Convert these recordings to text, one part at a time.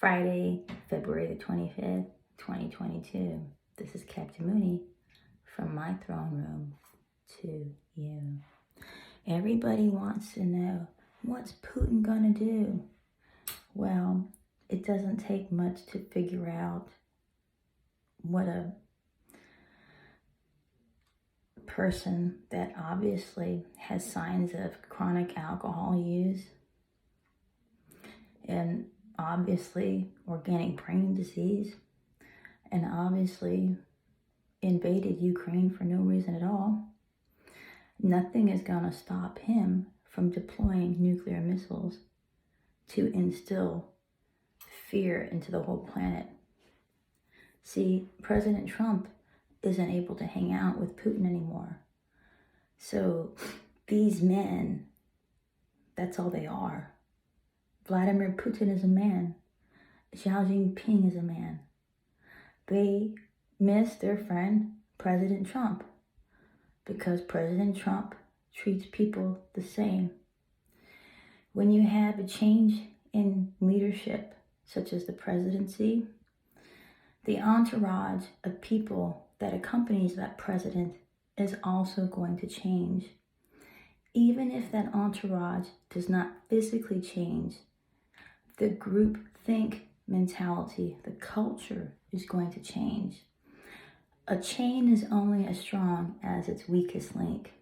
Friday, February the 25th, 2022. This is Captain Mooney from my throne room to you. Everybody wants to know, what's Putin gonna do? Well, it doesn't take much to figure out what a person that obviously has signs of chronic alcohol use and obviously organic brain disease and obviously invaded Ukraine for no reason at all. Nothing is going to stop him from deploying nuclear missiles to instill fear into the whole planet. See, President Trump isn't able to hang out with Putin anymore. So these men, that's all they are. Vladimir Putin is a man. Xi Jinping is a man. They miss their friend, President Trump, because President Trump treats people the same. When you have a change in leadership, such as the presidency, the entourage of people that accompanies that president is also going to change. Even if that entourage does not physically change, the group think mentality, the culture is going to change. A chain is only as strong as its weakest link.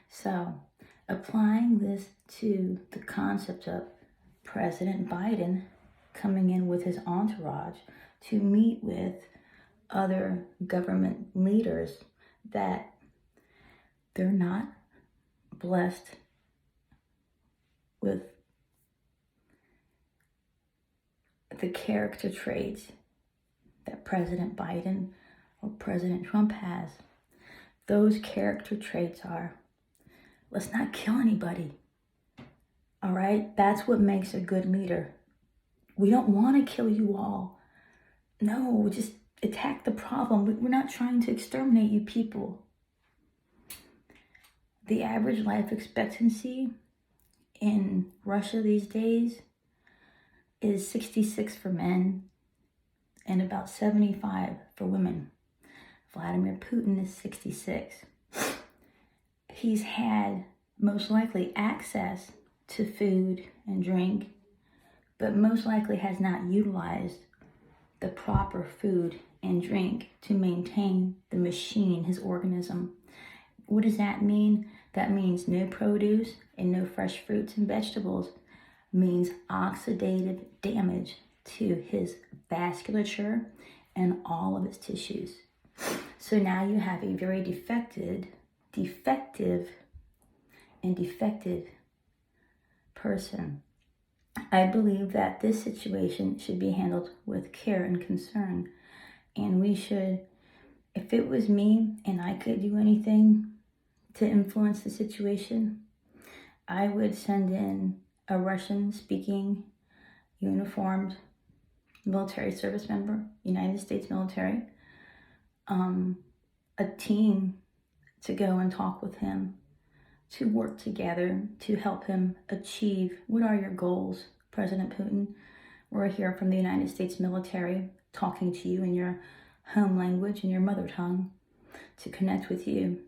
So, applying this to the concept of President Biden coming in with his entourage to meet with other government leaders that they're not blessed with the character traits that President Biden or President Trump has. Those character traits are, let's not kill anybody. All right? That's what makes a good leader. We don't want to kill you all. No, just attack the problem. We're not trying to exterminate you people. The average life expectancy in Russia these days is 66 for men and about 75 for women. Vladimir Putin is 66. He's had most likely access to food and drink, but most likely has not utilized the proper food and drink to maintain the machine, his organism. What does that mean? That means no produce and no fresh fruits and vegetables. Means oxidative damage to his vasculature and all of his tissues. So now you have a very defective person. I believe that this situation should be handled with care and concern. And we should, if it was me and I could do anything to influence the situation, I would send in a Russian-speaking, uniformed military service member, United States military, a team to go and talk with him, to work together to help him achieve, what are your goals, President Putin? We're here from the United States military talking to you in your home language and your mother tongue to connect with you.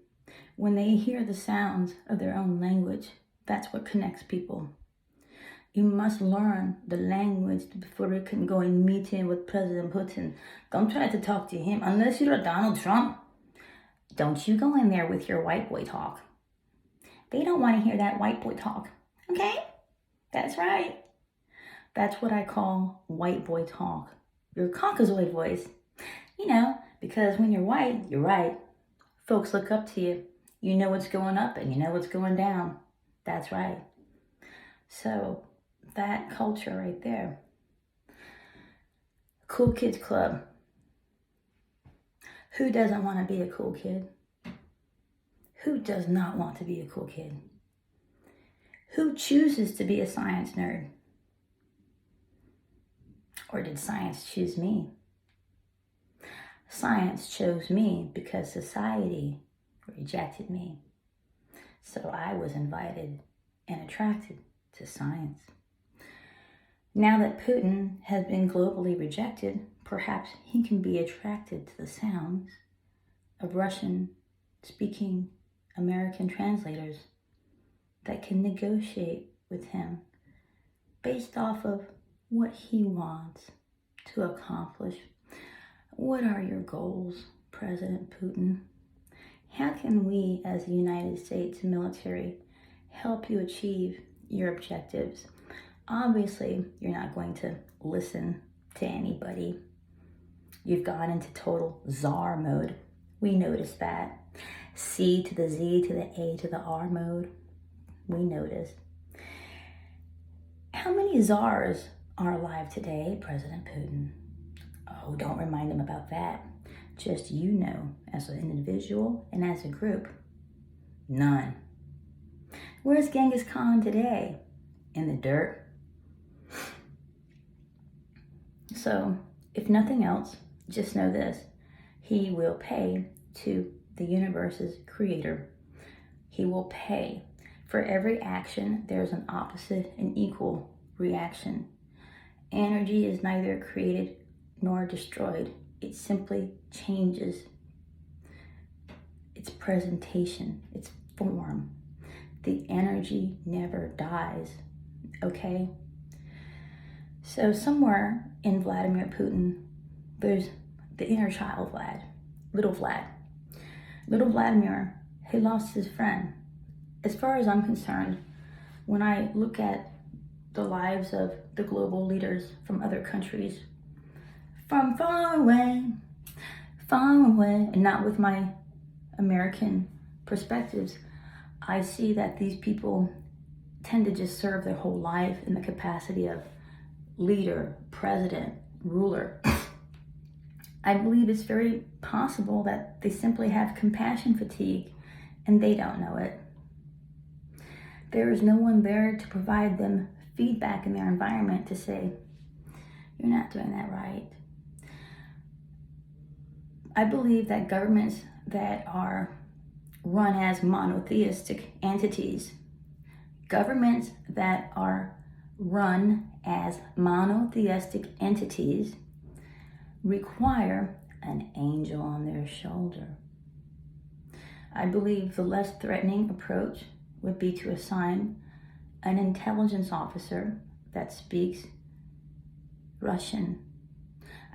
When they hear the sounds of their own language, that's what connects people. You must learn the language before you can go and meet him with President Putin. Don't try to talk to him unless you're Donald Trump. Don't you go in there with your white boy talk. They don't want to hear that white boy talk. Okay? That's right. That's what I call white boy talk. Your Caucasoid voice. You know, because when you're white, you're right. Folks look up to you. You know what's going up and you know what's going down. That's right. So, that culture right there. Cool Kids Club. Who doesn't want to be a cool kid? Who does not want to be a cool kid? Who chooses to be a science nerd? Or did science choose me? Science chose me because society rejected me. So I was invited and attracted to science. Now that Putin has been globally rejected, perhaps he can be attracted to the sounds of Russian-speaking American translators that can negotiate with him based off of what he wants to accomplish. What are your goals, President Putin? How can we, as the United States military, help you achieve your objectives? Obviously, you're not going to listen to anybody. You've gone into total czar mode. We noticed that. C to the Z to the A to the R mode. We noticed. How many czars are alive today, President Putin? Oh, don't remind them about that. Just you know, as an individual and as a group, none. Where's Genghis Khan today? In the dirt. So, if nothing else, just know this. He will pay to the universe's creator. He will pay. For every action, there's an opposite and equal reaction. Energy is neither created nor destroyed. It simply changes its presentation, its form. The energy never dies, okay? So somewhere in Vladimir Putin, there's the inner child Vlad, little Vlad. Little Vladimir, he lost his friend. As far as I'm concerned, when I look at the lives of the global leaders from other countries, from far away, and not with my American perspectives, I see that these people tend to just serve their whole life in the capacity of leader, president, ruler. I believe it's very possible that they simply have compassion fatigue and they don't know it. There is no one there to provide them feedback in their environment to say, you're not doing that right. I believe that governments that are run as monotheistic entities, governments that are run as monotheistic entities require an angel on their shoulder. I believe the less threatening approach would be to assign an intelligence officer that speaks Russian.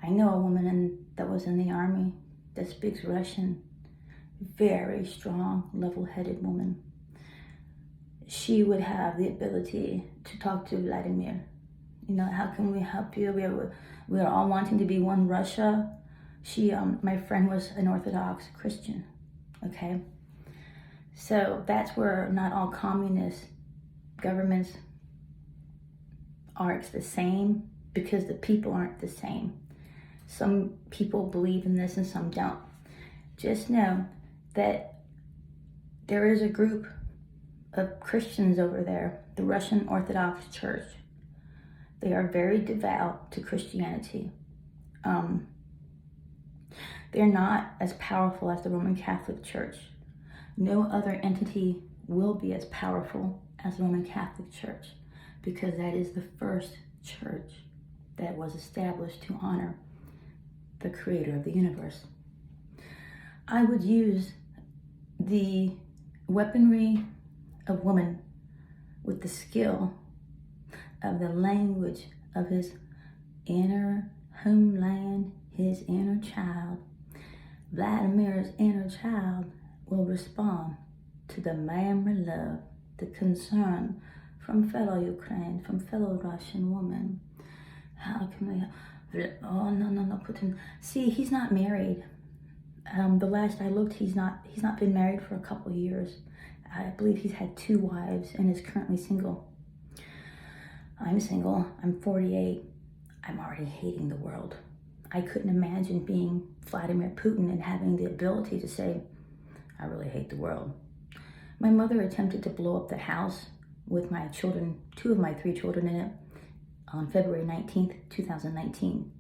I know a woman that was in the army that speaks Russian. Very strong, level-headed woman. She would have the ability to talk to Vladimir. You know, how can we help you? We are all wanting to be one Russia. My friend was an Orthodox Christian, okay? So that's where not all communist governments aren't the same, because the people aren't the same. Some people believe in this and some don't. Just know that there is a group of Christians over there, the Russian Orthodox Church. They are very devout to Christianity. They're not as powerful as the Roman Catholic Church. No other entity will be as powerful as the Roman Catholic Church, because that is the first church that was established to honor the creator of the universe. I would use the weaponry of woman with the skill of the language of his inner homeland, his inner child. Vladimir's inner child will respond to the manly love, the concern from fellow Ukraine, from fellow Russian woman. How can we, oh no, Putin. See, he's not married. The last I looked, he's not been married for a couple of years. I believe he's had 2 wives and is currently single. I'm single, I'm 48. I'm already hating the world. I couldn't imagine being Vladimir Putin and having the ability to say, I really hate the world. My mother attempted to blow up the house with my children, 2 of my 3 children in it, on February 19th, 2019.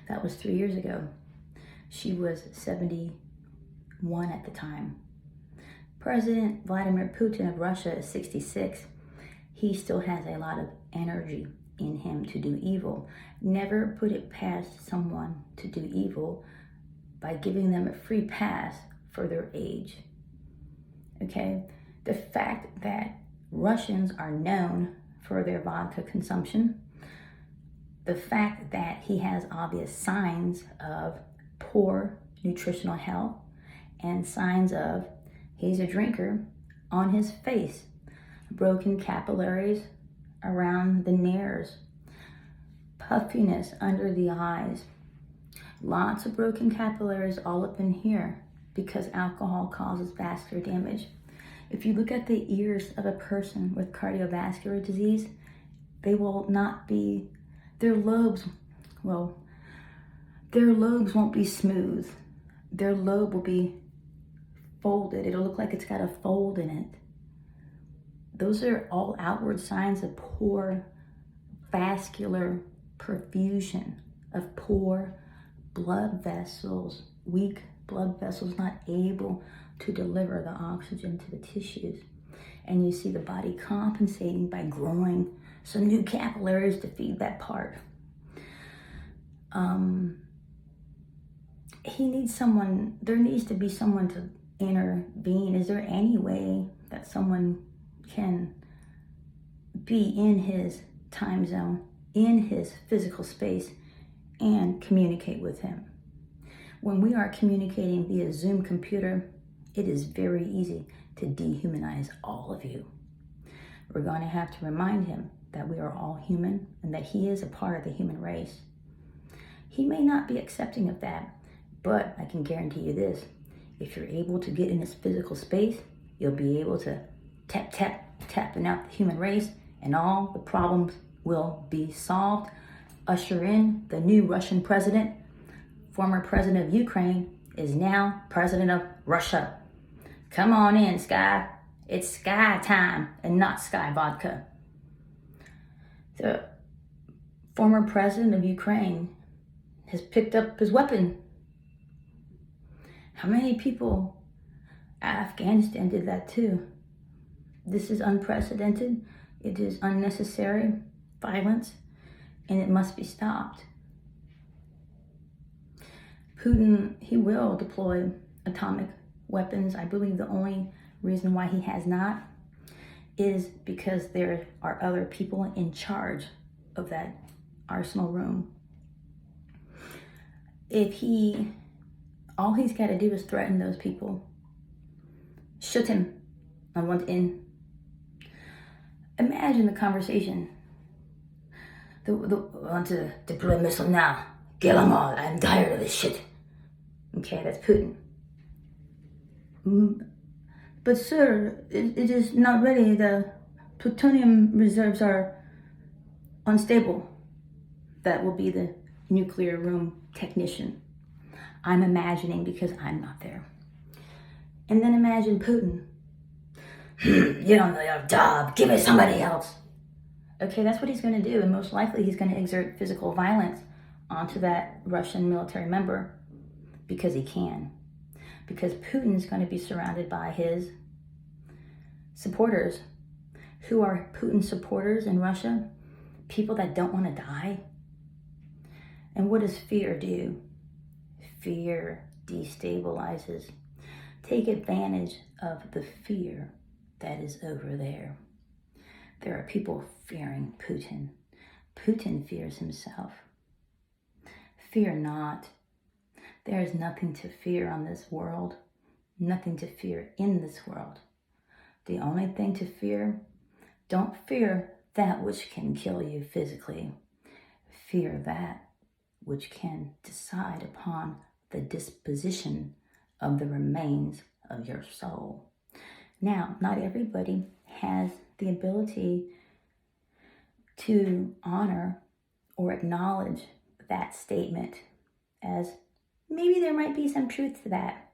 That was 3 years ago. She was 71 at the time. President Vladimir Putin of Russia is 66. he still has a lot of energy in him to do evil. Never put it past someone to do evil by giving them a free pass for their age. Okay? The fact that Russians are known for their vodka consumption, the fact that he has obvious signs of poor nutritional health and signs of he's a drinker on his face, broken capillaries around the nares, puffiness under the eyes, lots of broken capillaries all up in here because alcohol causes vascular damage. If you look at the ears of a person with cardiovascular disease, they will not be, their lobes won't be smooth. Their lobe will be folded. It'll look like it's got a fold in it. Those are all outward signs of poor vascular perfusion, of poor blood vessels, weak blood vessels not able to deliver the oxygen to the tissues. And you see the body compensating by growing some new capillaries to feed that part. There needs to be someone to intervene. Is there any way that someone can be in his time zone, in his physical space, and communicate with him? When we are communicating via Zoom computer, it is very easy to dehumanize all of you. We're going to have to remind him that we are all human and that he is a part of the human race. He may not be accepting of that, but I can guarantee you this. If you're able to get in his physical space, you'll be able to tapping out the human race, and all the problems will be solved. Usher in the new Russian president. Former president of Ukraine is now president of Russia. Come on in, Sky. It's Sky time and not Sky vodka. The former president of Ukraine has picked up his weapon. How many people? Afghanistan did that too. This is unprecedented. It is unnecessary violence, and it must be stopped. Putin, he will deploy atomic weapons. I believe the only reason why he has not is because there are other people in charge of that arsenal room. All he's got to do is threaten those people. Shoot him. I want in. Imagine the conversation. I want to deploy missile now. Kill them all. I'm tired of this shit. Okay, that's Putin. But sir, it is not ready. The plutonium reserves are unstable. That will be the nuclear room technician. I'm imagining because I'm not there. And then imagine Putin. You don't know your job. Give it somebody else. Okay, that's what he's going to do. And most likely he's going to exert physical violence onto that Russian military member because he can. Because Putin's going to be surrounded by his supporters. Who are Putin's supporters in Russia? People that don't want to die. And what does fear do? Fear destabilizes. Take advantage of the fear that is over there. There are people fearing Putin. Putin fears himself. Fear not. There is nothing to fear on this world. Nothing to fear in this world. The only thing to fear, don't fear that which can kill you physically. Fear that which can decide upon the disposition of the remains of your soul. Now, not everybody has the ability to honor or acknowledge that statement, as maybe there might be some truth to that.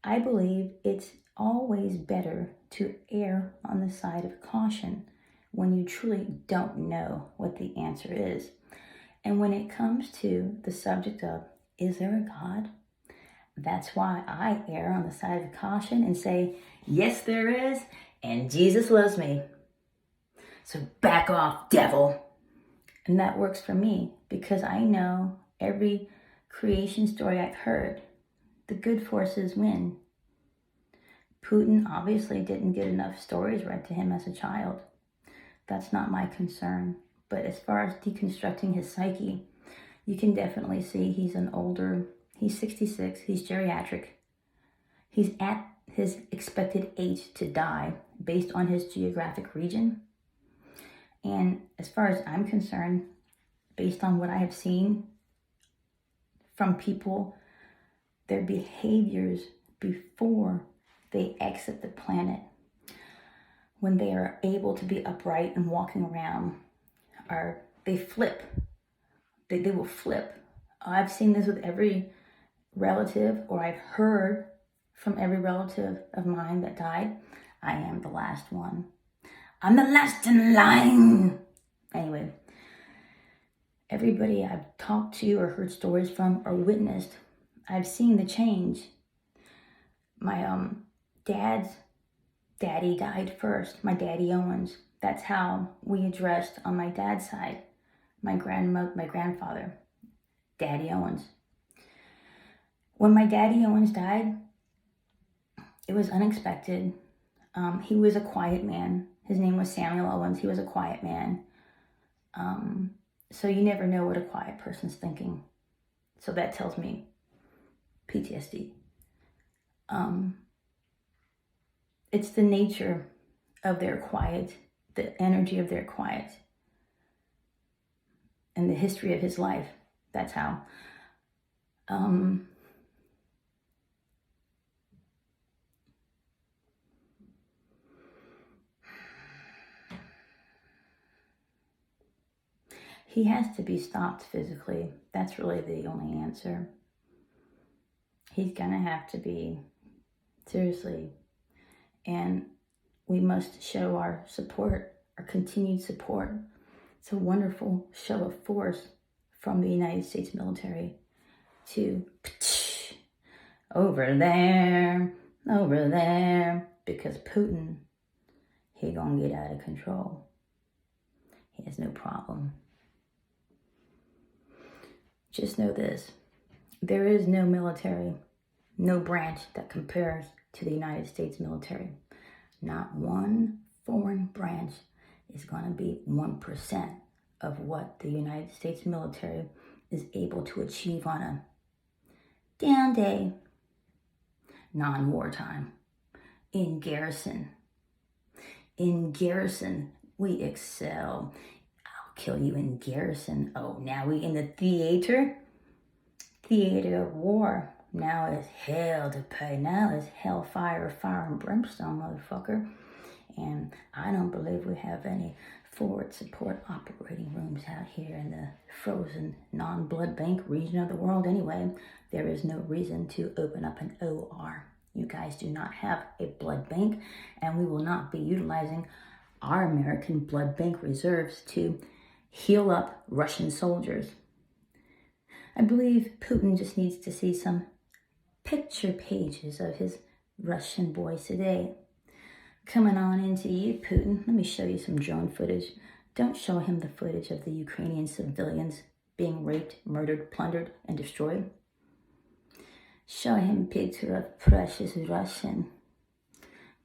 I believe it's always better to err on the side of caution when you truly don't know what the answer is. And when it comes to the subject of, is there a God? That's why I err on the side of caution and say, yes, there is, and Jesus loves me. So back off, devil. And that works for me because I know every creation story I've heard, the good forces win. Putin obviously didn't get enough stories read to him as a child. That's not my concern. But as far as deconstructing his psyche, you can definitely see he's he's 66, he's geriatric. He's at his expected age to die based on his geographic region. And as far as I'm concerned, based on what I have seen from people, their behaviors before they exit the planet, when they are able to be upright and walking around, they flip. They will flip. I've seen this with every relative, or I've heard from every relative of mine that died. I am the last one. I'm the last in line. Anyway, everybody I've talked to or heard stories from or witnessed, I've seen the change. My dad's daddy died first, my daddy Owens. That's how we addressed on my dad's side, my grandfather, Daddy Owens. When my daddy Owens died, it was unexpected. He was a quiet man. His name was Samuel Owens. He was a quiet man. So you never know what a quiet person's thinking. So that tells me PTSD. It's the nature of their quiet, the energy of their quiet, and the history of his life. That's how. He has to be stopped physically. That's really the only answer. He's gonna have to be, seriously. And we must show our support, our continued support. It's a wonderful show of force from the United States military to over there, because Putin, he gonna get out of control. He has no problem. Just know this, there is no military, no branch that compares to the United States military. Not one foreign branch is going to be 1% of what the United States military is able to achieve on a down day, non-wartime, in garrison. In garrison, we excel. Kill you in garrison. Oh, now we in the theater of war. Now it's hell to pay. Now it's hellfire, fire and brimstone, motherfucker. And I don't believe we have any forward support operating rooms out here in the frozen non-blood bank region of the world anyway. There is no reason to open up an OR. You guys do not have a blood bank, and we will not be utilizing our American blood bank reserves to heal up Russian soldiers. I believe Putin just needs to see some picture pages of his Russian boys today. Coming on into you, Putin. Let me show you some drone footage. Don't show him the footage of the Ukrainian civilians being raped, murdered, plundered, and destroyed. Show him a picture of precious Russian.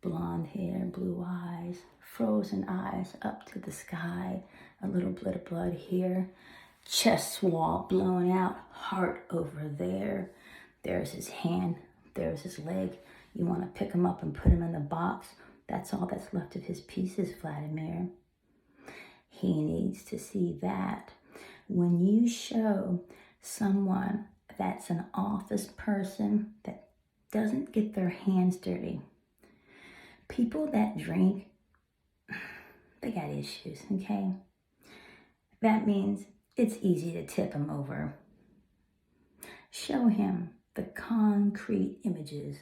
Blonde hair, blue eyes, frozen eyes up to the sky, a little bit of blood here, chest wall blown out, heart over there. There's his hand, there's his leg. You want to pick him up and put him in the box. That's all that's left of his pieces, Vladimir. He needs to see that. When you show someone that's an office person that doesn't get their hands dirty, people that drink, they got issues, okay? That means it's easy to tip them over. Show him the concrete images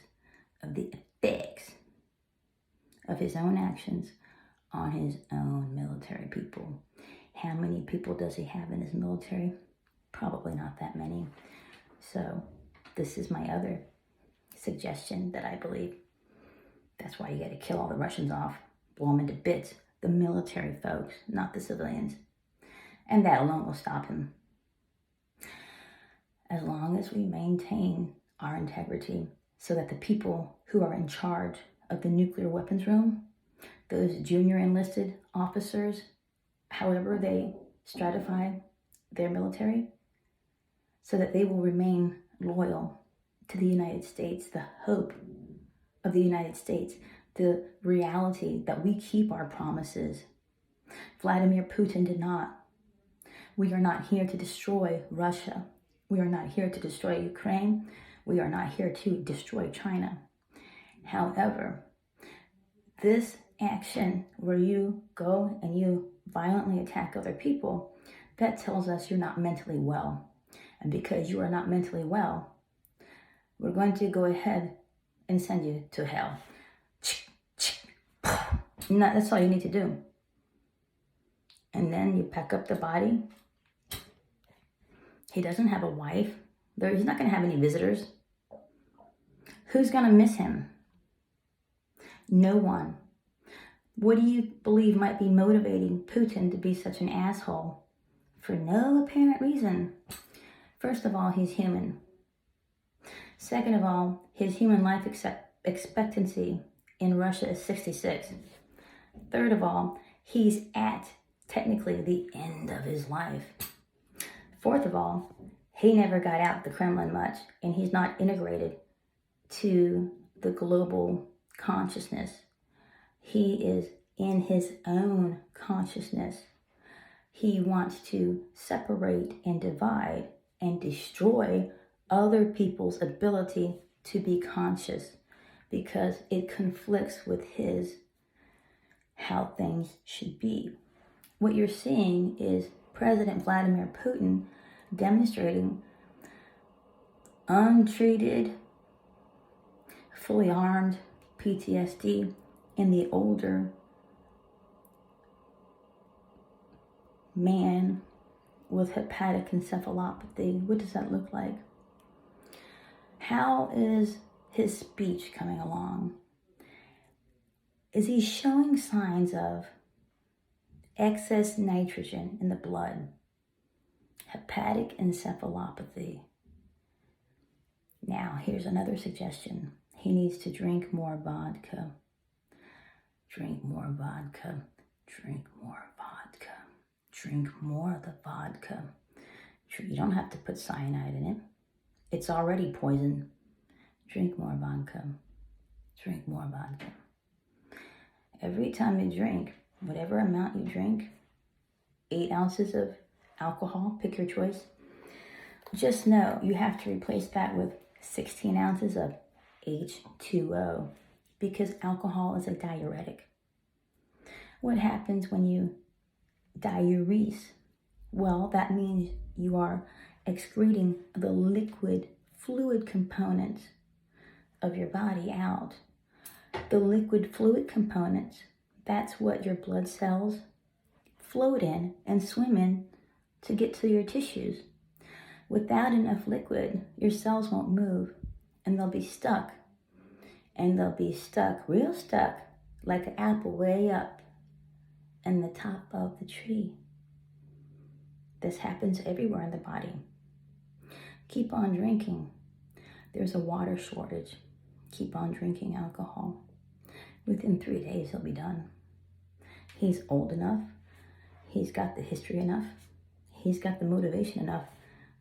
of the effects of his own actions on his own military people. How many people does he have in his military? Probably not that many. So this is my other suggestion that I believe. That's why you got to kill all the Russians off, blow them into bits, the military folks, not the civilians. And that alone will stop him. As long as we maintain our integrity so that the people who are in charge of the nuclear weapons room, those junior enlisted officers, however they stratify their military, so that they will remain loyal to the United States, the hope of the United States, the reality that we keep our promises. Vladimir Putin did not. We are not here to destroy Russia. We are not here to destroy Ukraine. We are not here to destroy China. However, this action where you go and you violently attack other people, that tells us you're not mentally well. And because you are not mentally well, we're going to go ahead and send you to hell. That's all you need to do. And then you pack up the body. He doesn't have a wife. He's not going to have any visitors. Who's going to miss him? No one. What do you believe might be motivating Putin to be such an asshole? For no apparent reason. First of all, he's human. Second of all, his human life expectancy in Russia is 66. Third of all, he's at technically the end of his life. Fourth of all, he never got out the Kremlin much, and he's not integrated to the global consciousness. He is in his own consciousness. He wants to separate and divide and destroy other people's ability to be conscious because it conflicts with his how things should be. What you're seeing is President Vladimir Putin demonstrating untreated, fully armed PTSD in the older man with hepatic encephalopathy. What does that look like? How is his speech coming along? Is he showing signs of excess nitrogen in the blood? Hepatic encephalopathy. Now, here's another suggestion. He needs to drink more vodka. Drink more vodka. Drink more vodka. Drink more of the vodka. You don't have to put cyanide in it. It's already poison. Drink more vodka. Drink more vodka. Every time you drink, whatever amount you drink, 8 ounces of alcohol, pick your choice, just know you have to replace that with 16 ounces of H2O because alcohol is a diuretic. What happens when you diurese? Well, that means you are excreting the liquid fluid components of your body out. The liquid fluid components, that's what your blood cells float in and swim in to get to your tissues. Without enough liquid, your cells won't move and they'll be stuck. And they'll be stuck, real stuck, like an apple way up in the top of the tree. This happens everywhere in the body. Keep on drinking. There's a water shortage. Keep on drinking alcohol. Within 3 days, he'll be done. He's old enough. He's got the history enough. He's got the motivation enough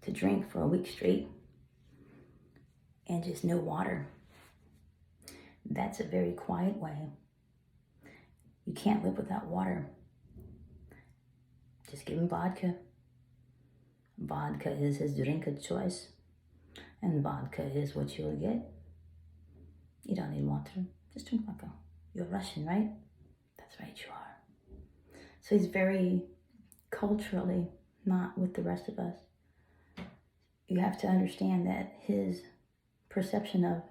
to drink for a week straight and just no water. That's a very quiet way. You can't live without water. Just give him vodka. Vodka is his drink of choice. And vodka is what you'll get. You don't need water. Just drink vodka. You're Russian, right? That's right, you are. So he's very culturally not with the rest of us. You have to understand that his perception of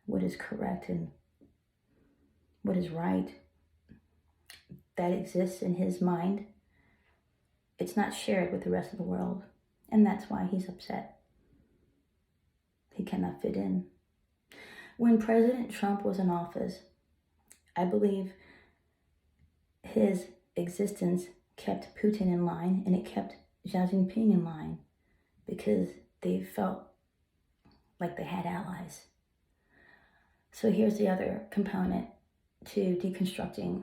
what is correct and what is right, that exists in his mind. It's not shared with the rest of the world. And that's why he's upset. He cannot fit in. When President Trump was in office, I believe his existence kept Putin in line, and it kept Xi Jinping in line, because they felt like they had allies. So here's the other component to deconstructing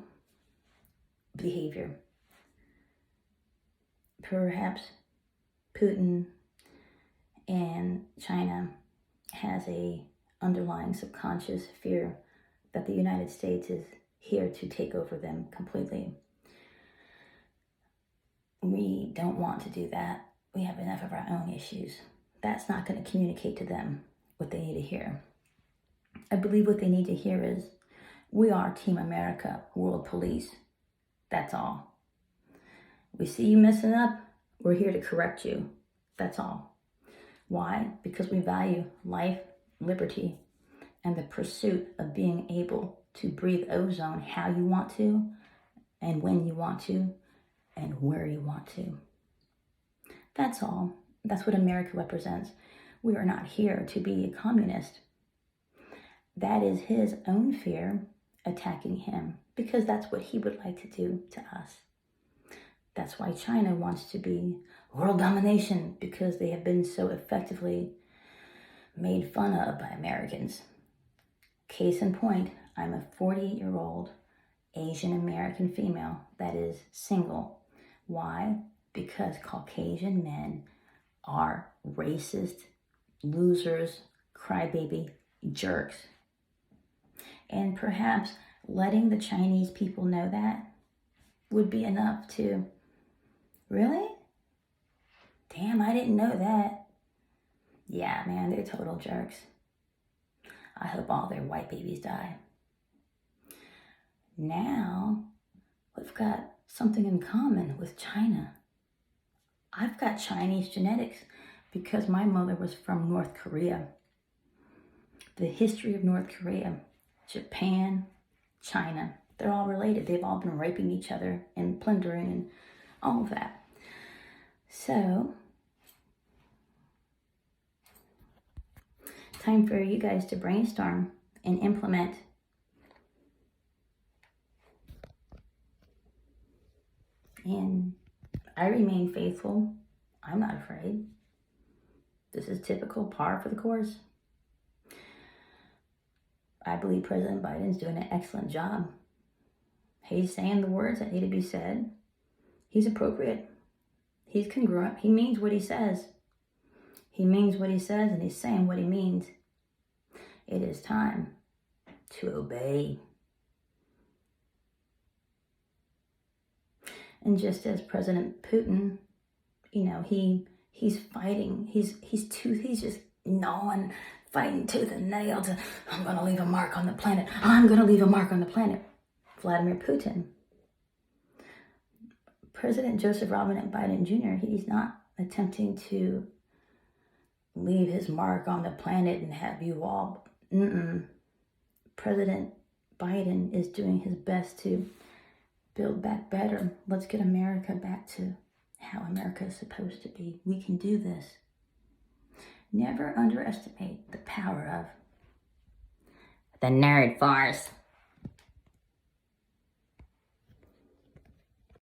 behavior. Perhaps Putin and China has a underlying subconscious fear that the United States is here to take over them completely. We don't want to do that. We have enough of our own issues. That's not going to communicate to them what they need to hear. I believe what they need to hear is, we are Team America, world police. That's all. We see you messing up, we're here to correct you. That's all. Why? Because we value life, liberty, and the pursuit of being able to breathe ozone how you want to, and when you want to, and where you want to. That's all. That's what America represents. We are not here to be a communist. That is his own fear attacking him, because that's what he would like to do to us. That's why China wants to be world domination, because they have been so effectively made fun of by Americans. Case in point, I'm a 48-year-old Asian American female that is single. Why? Because Caucasian men are racist, losers, crybaby jerks. And perhaps letting the Chinese people know that would be enough to, really? Damn, I didn't know that. Yeah, man, they're total jerks. I hope all their white babies die. Now, we've got something in common with China. I've got Chinese genetics because my mother was from North Korea. The history of North Korea, Japan, China, they're all related. They've all been raping each other and plundering and all of that. So, time for you guys to brainstorm and implement. And I remain faithful. I'm not afraid. This is typical, par for the course. I believe President Biden's doing an excellent job. He's saying the words that need to be said. He's appropriate. He's congruent. He means what he says. He means what he says, and he's saying what he means. It is time to obey. And just as President Putin, he's fighting. He's just gnawing, fighting tooth and nail to, I'm going to leave a mark on the planet. I'm going to leave a mark on the planet. Vladimir Putin. President Joseph Robinette Biden Jr., he's not attempting to leave his mark on the planet and have you all. President Biden is doing his best to build back better. Let's get America back to how America is supposed to be. We can do this. Never underestimate the power of the nerd force.